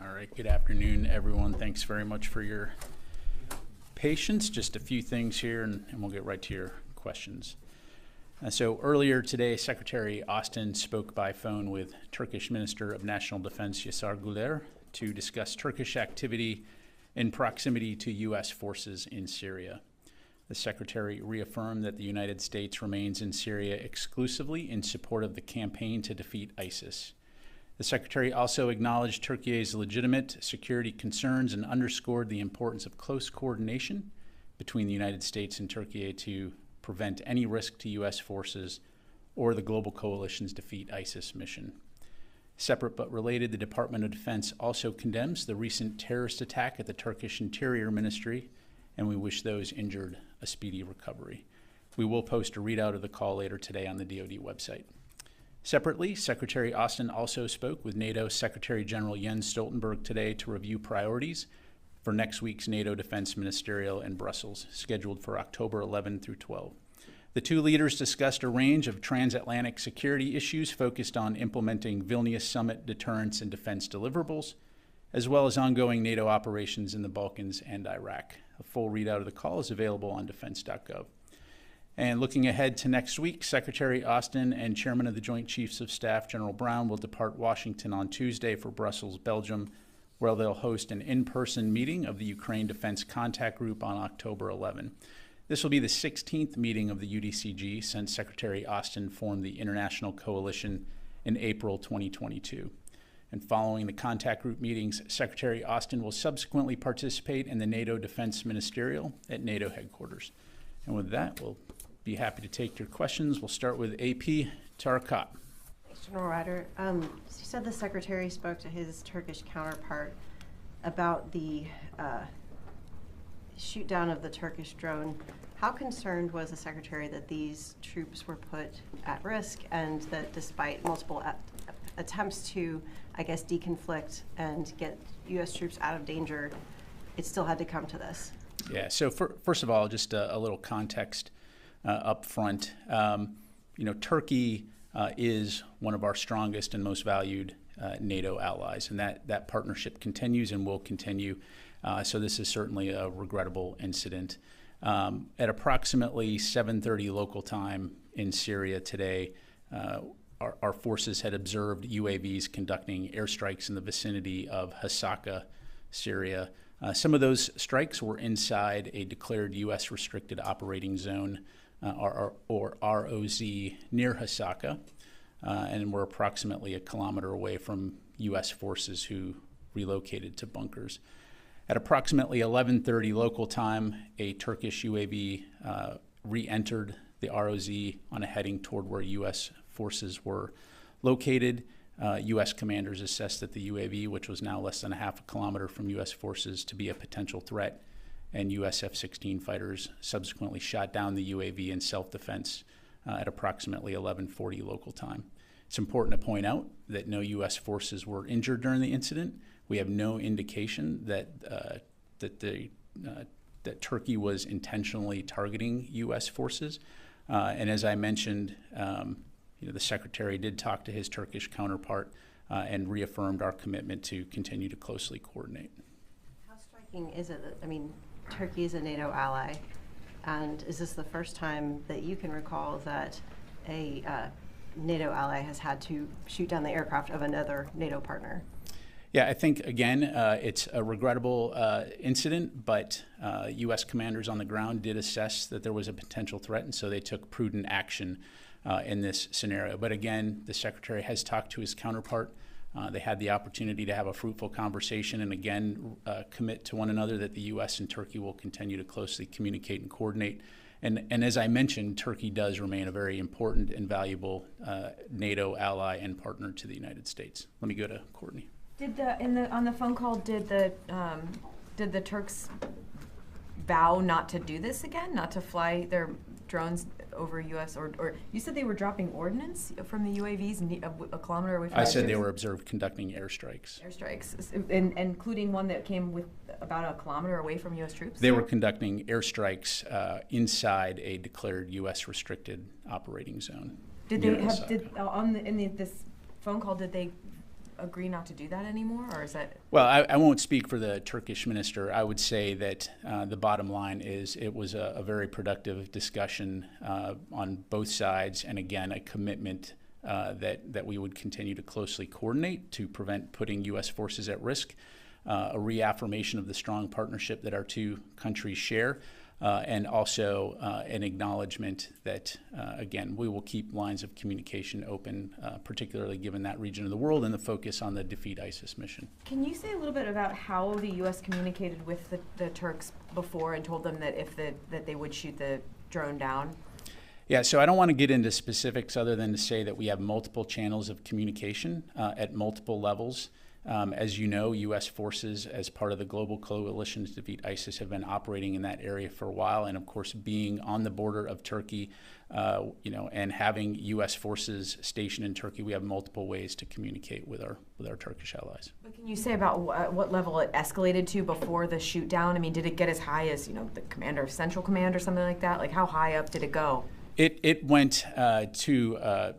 All right, good afternoon, everyone. Thanks very much for your patience. Just a few things here, and we'll get right to your questions. So earlier today, Secretary Austin spoke by phone with Turkish Minister of National Defense Yaşar Güler to discuss Turkish activity in proximity to U.S. forces in Syria. The Secretary reaffirmed that the United States remains in Syria exclusively in support of the campaign to defeat ISIS. The Secretary also acknowledged Turkey's legitimate security concerns and underscored the importance of close coordination between the United States and Turkey to prevent any risk to U.S. forces or the global coalition's defeat ISIS mission. Separate but related, the Department of Defense also condemns the recent terrorist attack at the Turkish Interior Ministry, and we wish those injured a speedy recovery. We will post a readout of the call later today on the DoD website. Separately, Secretary Austin also spoke with NATO Secretary General Jens Stoltenberg today to review priorities for next week's NATO Defense Ministerial in Brussels, scheduled for October 11 through 12. The two leaders discussed a range of transatlantic security issues focused on implementing Vilnius Summit deterrence and defense deliverables, as well as ongoing NATO operations in the Balkans and Iraq. A full readout of the call is available on defense.gov. And looking ahead to next week, Secretary Austin and Chairman of the Joint Chiefs of Staff, General Brown, will depart Washington on Tuesday for Brussels, Belgium, where they'll host an in-person meeting of the Ukraine Defense Contact Group on October 11. This will be the 16th meeting of the UDCG since Secretary Austin formed the International Coalition in April 2022. And following the contact group meetings, Secretary Austin will subsequently participate in the NATO Defense Ministerial at NATO headquarters. And with that, we'll be happy to take your questions. We'll start with AP Tarakat. Thanks, General Ryder. You said the Secretary spoke to his Turkish counterpart about the shoot down of the Turkish drone. How concerned was the Secretary that these troops were put at risk and that despite multiple attempts to, I guess, deconflict and get U.S. troops out of danger, it still had to come to this? Yeah, so first of all, just a little context up front. Turkey is one of our strongest and most valued NATO allies, and that partnership continues and will continue. So this is certainly a regrettable incident. At approximately 7:30 local time in Syria today, our forces had observed UAVs conducting airstrikes in the vicinity of Hasaka, Syria. Some of those strikes were inside a declared U.S. restricted operating zone, or ROZ, near Hasaka, and were approximately a kilometer away from U.S. forces who relocated to bunkers. At approximately 11:30 local time, a Turkish UAV re-entered the ROZ on a heading toward where U.S. forces were located. U.S. commanders assessed that the UAV, which was now less than a half a kilometer from U.S. forces, to be a potential threat, and U.S. F-16 fighters subsequently shot down the UAV in self-defense at approximately 11:40 local time. It's important to point out that no U.S. forces were injured during the incident. We have no indication that that Turkey was intentionally targeting U.S. forces. And as I mentioned, the Secretary did talk to his Turkish counterpart and reaffirmed our commitment to continue to closely coordinate. How striking is it that, Turkey is a NATO ally, and is this the first time that you can recall that a NATO ally has had to shoot down the aircraft of another NATO partner? Yeah, I think, again, it's a regrettable incident, but U.S. commanders on the ground did assess that there was a potential threat, and so they took prudent action in this scenario. But again, the Secretary has talked to his counterpart. They had the opportunity to have a fruitful conversation and, again, commit to one another that the U.S. and Turkey will continue to closely communicate and coordinate. And as I mentioned, Turkey does remain a very important and valuable NATO ally and partner to the United States. Let me go to Courtney. On the phone call, did the Turks vow not to do this again, not to fly their drones over U.S. or you said they were dropping ordnance from the UAVs a kilometer away from? I said they were observed conducting airstrikes. Including one that came with about a kilometer away from U.S. troops. They were conducting airstrikes inside a declared U.S. restricted operating zone. Did they have in this phone call? Did they agree not to do that anymore, or is that? Well, I won't speak for the Turkish minister. I would say that the bottom line is it was a very productive discussion on both sides, and again, a commitment that we would continue to closely coordinate to prevent putting U.S. forces at risk, a reaffirmation of the strong partnership that our two countries share, and also an acknowledgement that, again, we will keep lines of communication open, particularly given that region of the world and the focus on the Defeat ISIS mission. Can you say a little bit about how the U.S. communicated with the Turks before and told them that that they would shoot the drone down? Yeah, so I don't want to get into specifics other than to say that we have multiple channels of communication at multiple levels. As you know, U.S. forces, as part of the global coalition to defeat ISIS, have been operating in that area for a while. And of course, being on the border of Turkey, and having U.S. forces stationed in Turkey, we have multiple ways to communicate with our Turkish allies. But can you say about what level it escalated to before the shoot down? I mean, did it get as high as, the commander of Central Command or something like that? Like, how high up did it go? It went to a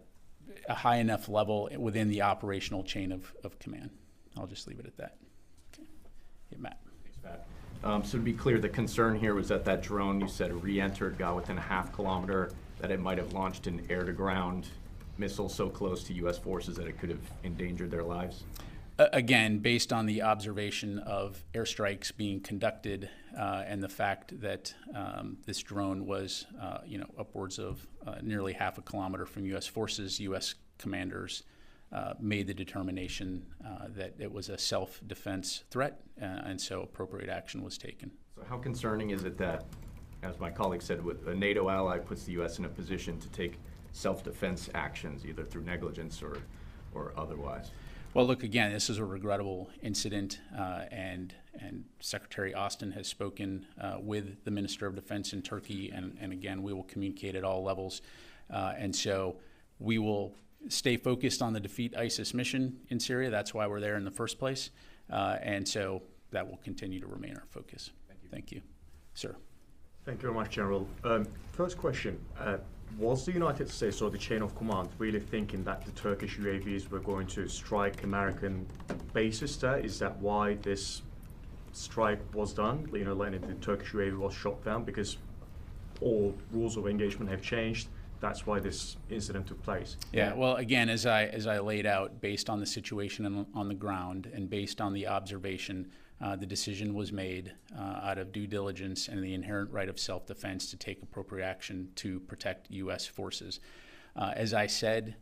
high enough level within the operational chain of command. I'll just leave it at that. Okay. Yeah, Matt. Thanks, Matt. So to be clear, the concern here was that drone, you said, re-entered, got within a half kilometer, that it might have launched an air-to-ground missile so close to U.S. forces that it could have endangered their lives? Again, based on the observation of airstrikes being conducted and the fact that this drone was, upwards of nearly half a kilometer from U.S. forces, U.S. commanders made the determination that it was a self-defense threat, and so appropriate action was taken. So how concerning is it that, as my colleague said, a NATO ally puts the U.S. in a position to take self-defense actions, either through negligence or otherwise? Well, look, again, this is a regrettable incident, and Secretary Austin has spoken with the Minister of Defense in Turkey, and again, we will communicate at all levels. And so we will stay focused on the Defeat ISIS mission in Syria. That's why we're there in the first place. And so that will continue to remain our focus. Thank you. Thank you. Sir. Thank you very much, General. First question. Was the United States or the chain of command really thinking that the Turkish UAVs were going to strike American bases there? Is that why this strike was done? Letting the Turkish UAV was shot down because all rules of engagement have changed. That's why this incident took place. Yeah, well, again, as I laid out, based on the situation on the ground and based on the observation, the decision was made out of due diligence and the inherent right of self-defense to take appropriate action to protect U.S. forces. As I said,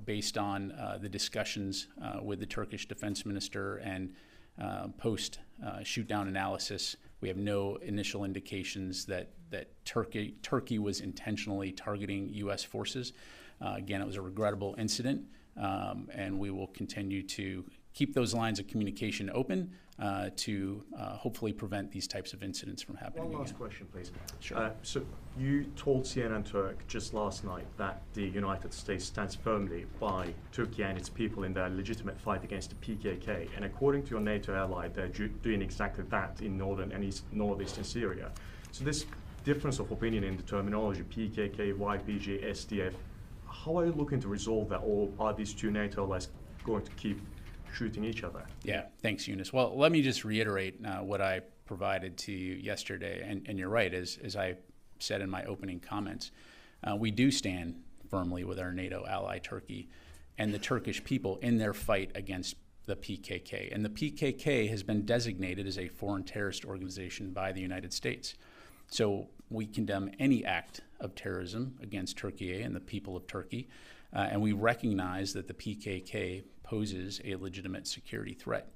based on the discussions with the Turkish defense minister and post-shoot-down analysis, we have no initial indications that Turkey was intentionally targeting U.S. forces. Again, it was a regrettable incident, and we will continue to keep those lines of communication open to hopefully prevent these types of incidents from happening again. One last question, please. Sure. So you told CNN Turk just last night that the United States stands firmly by Turkey and its people in their legitimate fight against the PKK. And according to your NATO ally, they're doing exactly that in northern and northeastern Syria. So this difference of opinion in the terminology, PKK, YPG, SDF, how are you looking to resolve that, or are these two NATO allies going to keep shooting each other? Yeah, thanks, Eunice. Well, let me just reiterate what I provided to you yesterday. And you're right, as I said in my opening comments, we do stand firmly with our NATO ally, Turkey, and the Turkish people in their fight against the PKK. And the PKK has been designated as a foreign terrorist organization by the United States. So we condemn any act of terrorism against Turkey and the people of Turkey, and we recognize that the PKK poses a legitimate security threat.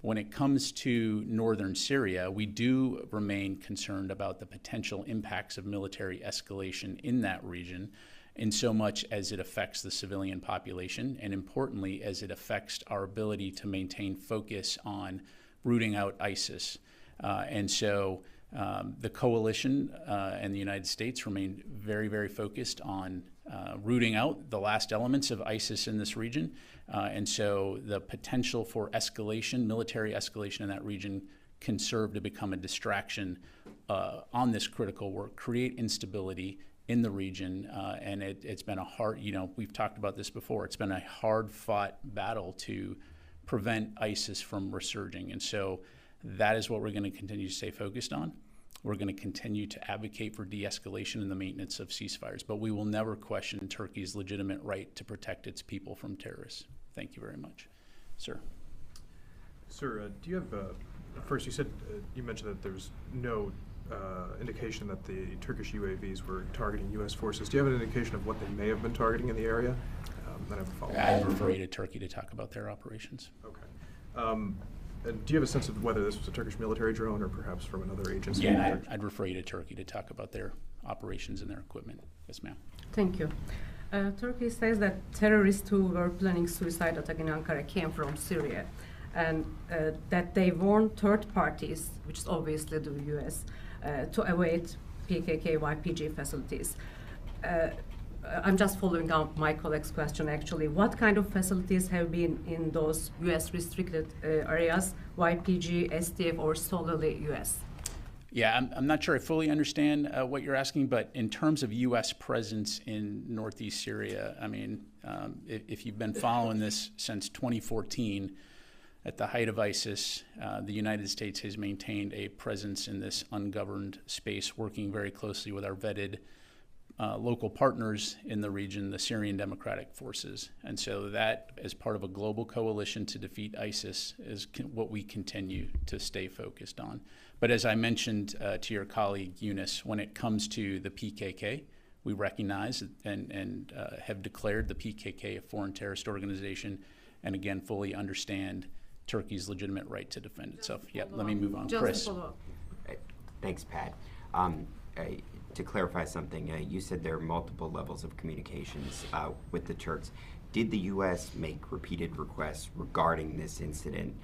When it comes to northern Syria, we do remain concerned about the potential impacts of military escalation in that region, in so much as it affects the civilian population, and importantly, as it affects our ability to maintain focus on rooting out ISIS. And so the coalition and the United States remain very, very focused on rooting out the last elements of ISIS in this region. And so the potential for escalation, military escalation in that region, can serve to become a distraction on this critical work, create instability in the region. And it's been a hard, we've talked about this before, it's been a hard-fought battle to prevent ISIS from resurging. And so that is what we're going to continue to stay focused on. We're going to continue to advocate for de-escalation and the maintenance of ceasefires, but we will never question Turkey's legitimate right to protect its people from terrorists. Thank you very much. Sir. Sir, do you have, first you said, you mentioned that there's no indication that the Turkish UAVs were targeting U.S. forces. Do you have an indication of what they may have been targeting in the area? Then I have a follow-up. I refer you to Turkey to talk about their operations. Okay. And do you have a sense of whether this was a Turkish military drone or perhaps from another agency? Yeah, I'd refer you to Turkey to talk about their operations and their equipment. Yes, ma'am. Thank you. Turkey says that terrorists who were planning suicide attack in Ankara came from Syria, and that they warned third parties, which is obviously the U.S., to avoid PKK YPG facilities. I'm just following up my colleague's question, actually. What kind of facilities have been in those U.S. restricted areas, YPG, SDF, or solely U.S.? Yeah, I'm not sure I fully understand what you're asking, but in terms of U.S. presence in northeast Syria, I mean, if you've been following this since 2014, at the height of ISIS, the United States has maintained a presence in this ungoverned space, working very closely with our vetted local partners in the region, the Syrian Democratic Forces. And so that, as part of a global coalition to defeat ISIS, is what we continue to stay focused on. But as I mentioned to your colleague, Eunice, when it comes to the PKK, we recognize and have declared the PKK a foreign terrorist organization, and again, fully understand Turkey's legitimate right to defend itself. Yeah, let me move on. Chris. Thanks, Pat. To clarify something, you said there are multiple levels of communications with the Turks. Did the U.S. make repeated requests regarding this incident,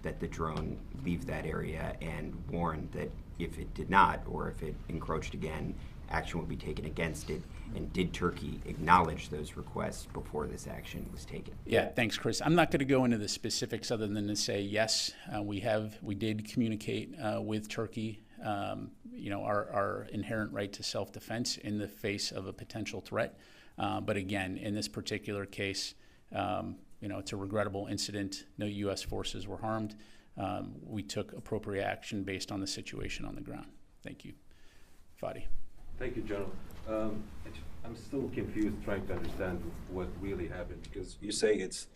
that the drone leave that area, and warn that if it did not, or if it encroached again, action would be taken against it? And did Turkey acknowledge those requests before this action was taken? Yeah, thanks, Chris. I'm not going to go into the specifics other than to say yes, we did communicate with Turkey. Our inherent right to self-defense in the face of a potential threat. But again, in this particular case, it's a regrettable incident. No U.S. forces were harmed. We took appropriate action based on the situation on the ground. Thank you. Fadi. Thank you, General. I'm still confused trying to understand what really happened, because you say it's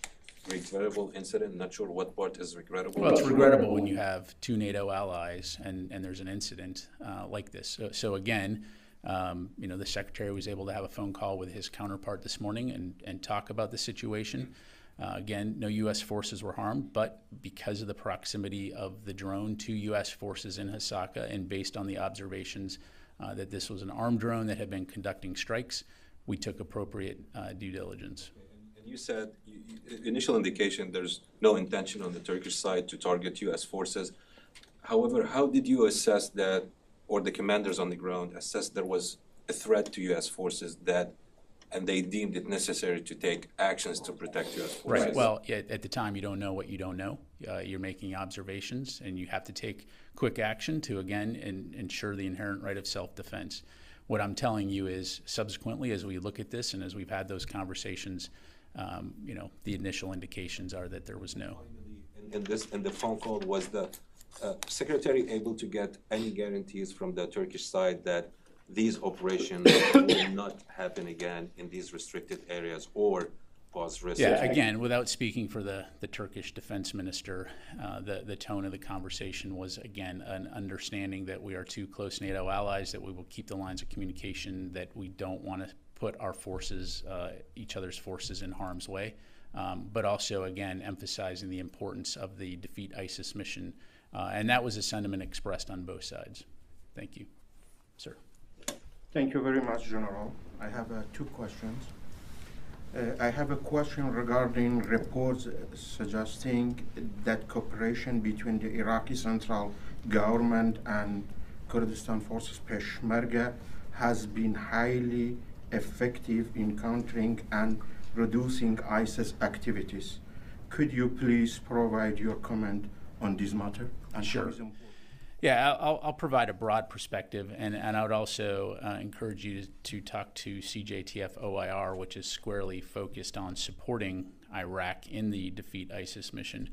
regrettable incident. Not sure what part is regrettable. Well, it's regrettable when you have two NATO allies and there's an incident like this. So again, the Secretary was able to have a phone call with his counterpart this morning and talk about the situation. Again, no U.S. forces were harmed, but because of the proximity of the drone to U.S. forces in Hasaka, and based on the observations that this was an armed drone that had been conducting strikes, we took appropriate due diligence. And you said, initial indication, there's no intention on the Turkish side to target U.S. forces. However, how did you assess that, or the commanders on the ground assessed there was a threat to U.S. forces and they deemed it necessary to take actions to protect U.S. forces? Right. Well, at the time, you don't know what you don't know. You're making observations, and you have to take quick action to, again, ensure the inherent right of self-defense. What I'm telling you is, subsequently, as we look at this and as we've had those conversations, the initial indications are that there was no. In the phone call, was the Secretary able to get any guarantees from the Turkish side that these operations will not happen again in these restricted areas or pose risk? Yeah, again, without speaking for the Turkish defense minister, the tone of the conversation was, again, an understanding that we are two close NATO allies, that we will keep the lines of communication, that we don't want to put our forces, each other's forces, in harm's way, but also, again, emphasizing the importance of the Defeat ISIS mission. And that was a sentiment expressed on both sides. Thank you. Sir. Thank you very much, General. I have two questions. I have a question regarding reports suggesting that cooperation between the Iraqi central government and Kurdistan forces Peshmerga has been highly effective in countering and reducing ISIS activities. Could you please provide your comment on this matter? And sure. Yeah, I'll provide a broad perspective, and I would also encourage you to talk to CJTF OIR, which is squarely focused on supporting Iraq in the Defeat ISIS mission.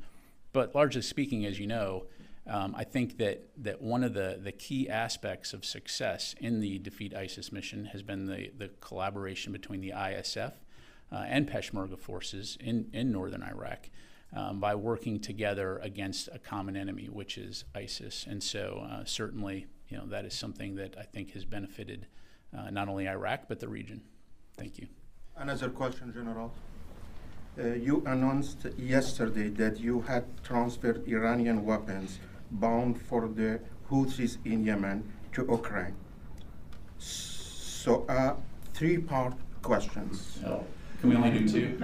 But largely speaking, as you know, I think that one of the key aspects of success in the Defeat ISIS mission has been the collaboration between the ISF and Peshmerga forces in northern Iraq by working together against a common enemy, which is ISIS. And so certainly, that is something that I think has benefited not only Iraq, but the region. Thank you. Another question, General. You announced yesterday that you had transferred Iranian weapons bound for the Houthis in Yemen to Ukraine. So, three-part questions. Oh, can we only do two?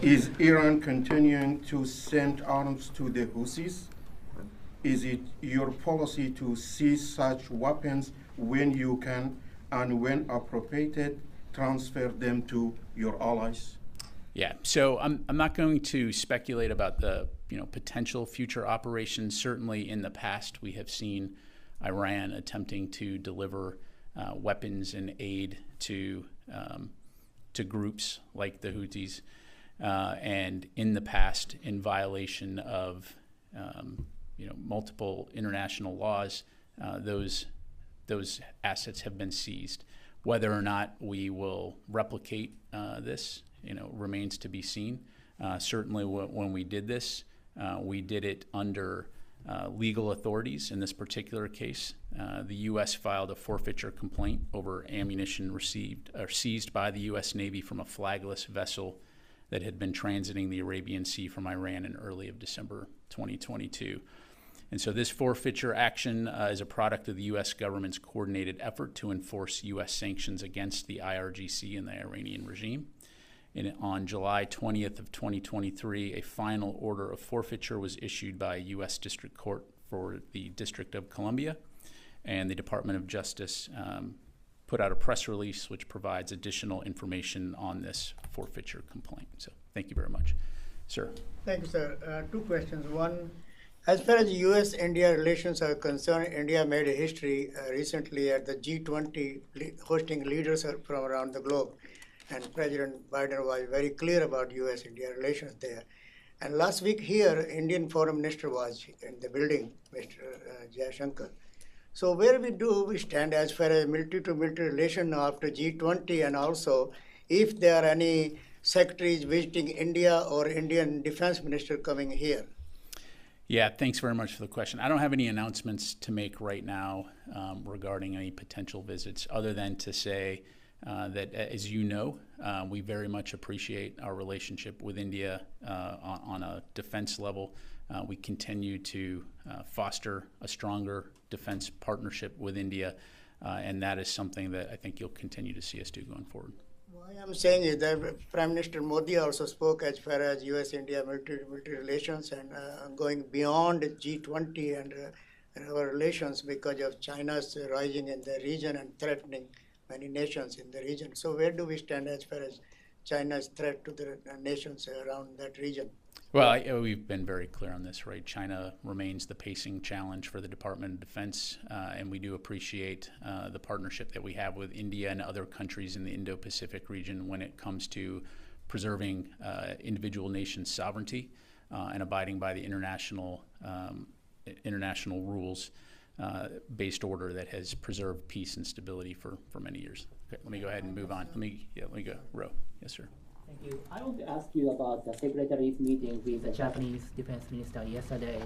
Is Iran continuing to send arms to the Houthis? Is it your policy to seize such weapons when you can and when appropriate, transfer them to your allies? Yeah, so I'm not going to speculate about the potential future operations. Certainly in the past we have seen Iran attempting to deliver weapons and aid to groups like the Houthis, and in the past, in violation of multiple international laws, those assets have been seized. Whether or not we will replicate this, remains to be seen. Certainly, when we did this, we did it under legal authorities. In this particular case, the U.S. filed a forfeiture complaint over ammunition seized by the U.S. Navy from a flagless vessel that had been transiting the Arabian Sea from Iran in early of December 2022. And so this forfeiture action is a product of the U.S. government's coordinated effort to enforce U.S. sanctions against the IRGC and the Iranian regime. And on July 20th of 2023, a final order of forfeiture was issued by a U.S. District Court for the District of Columbia, and the Department of Justice put out a press release which provides additional information on this forfeiture complaint. So thank you very much. Sir. Thank you, sir. Two questions. One, as far as U.S.-India relations are concerned, India made a history recently at the G20 hosting leaders from around the globe. And President Biden was very clear about U.S.-India relations there. And last week here, Indian Foreign Minister was in the building, Mr. Jaishankar. So where do we stand as far as military-to-military relation after G20, and also if there are any secretaries visiting India or Indian defense minister coming here? Yeah, thanks very much for the question. I don't have any announcements to make right now regarding any potential visits, other than to say that, as you know, we very much appreciate our relationship with India on a defense level. We continue to foster a stronger defense partnership with India, and that is something that I think you'll continue to see us do going forward. Why I'm saying is that Prime Minister Modi also spoke as far as U.S.-India military relations and going beyond G20 and our relations because of China's rising in the region and threatening many nations in the region. So where do we stand as far as China's threat to the nations around that region? Well, we've been very clear on this, right? China remains the pacing challenge for the Department of Defense, and we do appreciate the partnership that we have with India and other countries in the Indo-Pacific region when it comes to preserving individual nations' sovereignty and abiding by the international rules based order that has preserved peace and stability for many years. Okay, let me go ahead and move on. Let me go. Ro. Yes, sir. Thank you. I want to ask you about the Secretary's meeting with the Japanese Defense Minister yesterday.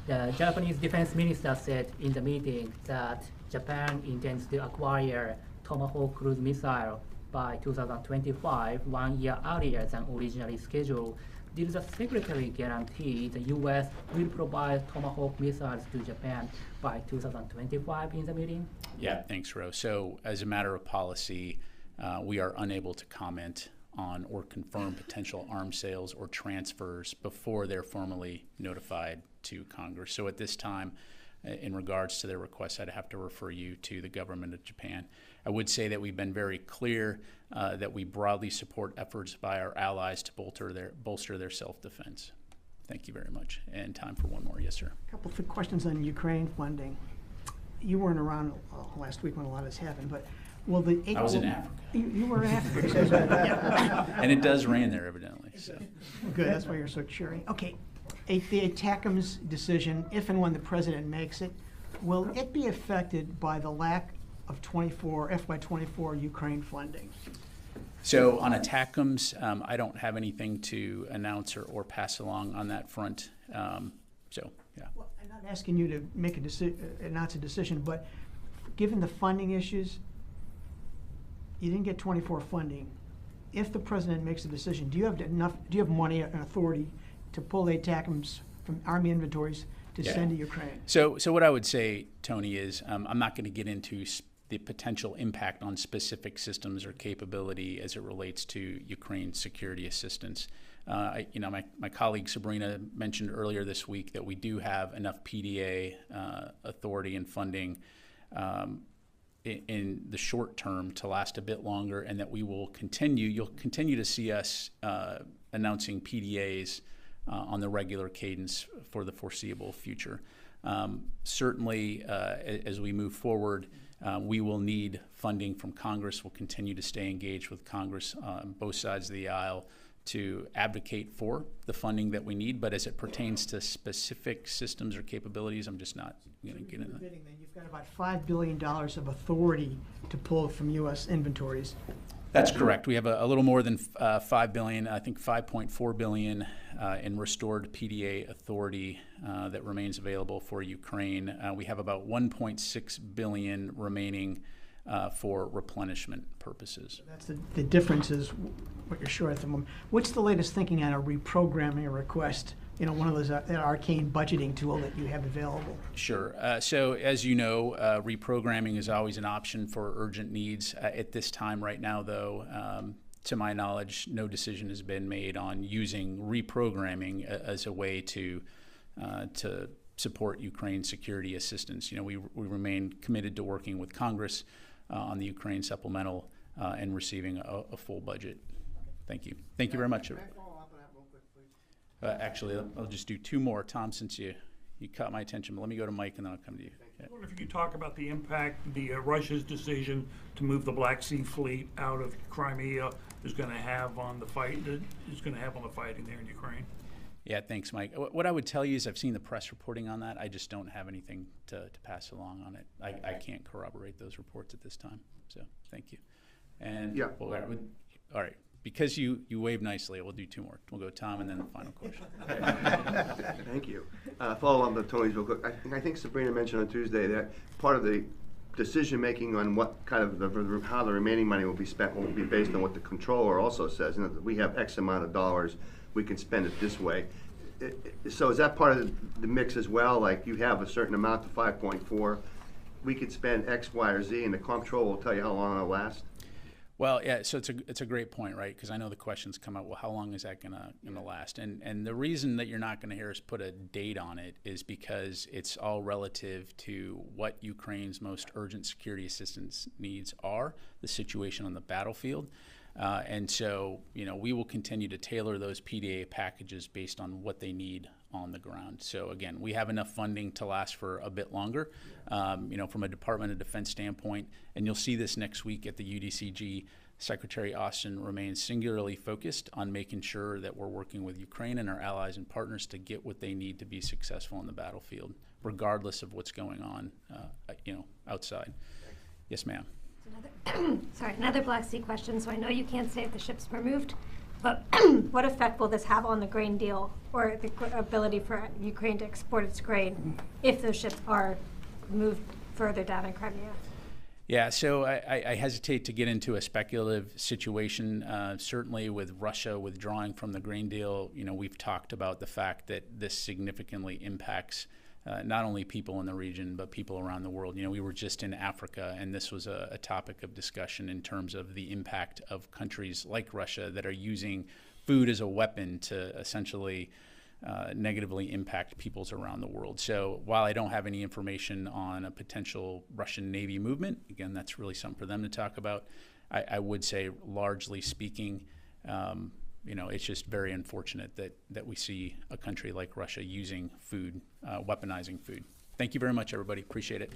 The Japanese Defense Minister said in the meeting that Japan intends to acquire Tomahawk cruise missile by 2025, 1 year earlier than originally scheduled. Did the Secretary guarantee the U.S. will provide Tomahawk missiles to Japan by 2025 in the meeting? Yeah, thanks, Ro. So as a matter of policy, we are unable to comment on or confirm potential arms sales or transfers before they're formally notified to Congress. So at this time, in regards to their request, I'd have to refer you to the government of Japan. I would say that we've been very clear that we broadly support efforts by our allies to bolster their self-defense. Thank you very much. And time for one more. Yes, sir. A couple of questions on Ukraine funding. You weren't around last week when a lot of this happened, but Will the I was in Africa. You were in Africa. So yeah. And it does rain there, evidently. So. Good, that's why you're so cheery. Okay, the ATACM's decision, if and when the president makes it, will it be affected by the lack of FY24 Ukraine funding? So on ATACMS, I don't have anything to announce or pass along on that front. Yeah. Well, I'm not asking you to make announce a decision, but given the funding issues, you didn't get 24 funding. If the president makes a decision, do you have money and authority to pull the ATACMS from Army inventories to send to Ukraine? So what I would say, Tony, is I'm not going to get into the potential impact on specific systems or capability as it relates to Ukraine security assistance. My colleague Sabrina mentioned earlier this week that we do have enough PDA authority and funding in the short term to last a bit longer, and that we will continue. You'll continue to see us announcing PDAs on the regular cadence for the foreseeable future. Certainly, as we move forward, we will need funding from Congress. We'll continue to stay engaged with Congress on both sides of the aisle to advocate for the funding that we need. But as it pertains to specific systems or capabilities, I'm just not going to get into that. You've got about $5 billion of authority to pull from U.S. inventories. That's correct. We have a little more than $5 billion, I think $5.4 billion in restored PDA authority that remains available for Ukraine. We have about $1.6 billion remaining for replenishment purposes. That's the difference is what you're short at the moment. What's the latest thinking on a reprogramming a request? One of those that arcane budgeting tool that you have available. Sure. So as you know, reprogramming is always an option for urgent needs. At this time right now, though, to my knowledge, no decision has been made on using reprogramming as a way to support Ukraine security assistance. We remain committed to working with Congress on the Ukraine supplemental and receiving a full budget. Thank you. Thank you very much. Actually, I'll just do two more. Tom, since you caught my attention, but let me go to Mike and then I'll come to you. I wonder if you could talk about the impact Russia's decision to move the Black Sea Fleet out of Crimea is going to have on the fighting there in Ukraine. Yeah, thanks, Mike. What I would tell you is I've seen the press reporting on that. I just don't have anything to pass along on it. I can't corroborate those reports at this time. So thank you. And yeah. All right. Because you wave nicely, we'll do two more. We'll go Tom and then the final question. Thank you. Follow up on Tony's real quick. I think Sabrina mentioned on Tuesday that part of the decision making on what kind of how the remaining money will be spent will be based on what the controller also says. We have X amount of dollars, we can spend it this way. So is that part of the mix as well? Like you have a certain amount to 5.4, we could spend X, Y, or Z, and the controller will tell you how long it'll last. Well, yeah, so it's a great point, right? Because I know the questions come up, well, how long is that gonna last? And the reason that you're not gonna hear us put a date on it is because it's all relative to what Ukraine's most urgent security assistance needs are, the situation on the battlefield. And so, we will continue to tailor those PDA packages based on what they need on the ground. So again, we have enough funding to last for a bit longer, from a Department of Defense standpoint, and you'll see this next week at the UDCG. Secretary Austin remains singularly focused on making sure that we're working with Ukraine and our allies and partners to get what they need to be successful on the battlefield, regardless of what's going on, outside. Yes, ma'am. Another Black Sea question. So I know you can't say if the ships were moved, but what effect will this have on the grain deal or the ability for Ukraine to export its grain if those ships are moved further down in Crimea? Yeah, so I hesitate to get into a speculative situation. Certainly with Russia withdrawing from the grain deal, we've talked about the fact that this significantly impacts not only people in the region, but people around the world. We were just in Africa, and this was a topic of discussion in terms of the impact of countries like Russia that are using food as a weapon to essentially negatively impact peoples around the world. So while I don't have any information on a potential Russian Navy movement, again, that's really something for them to talk about. I would say, largely speaking, it's just very unfortunate that we see a country like Russia using food, weaponizing food. Thank you very much, everybody. Appreciate it.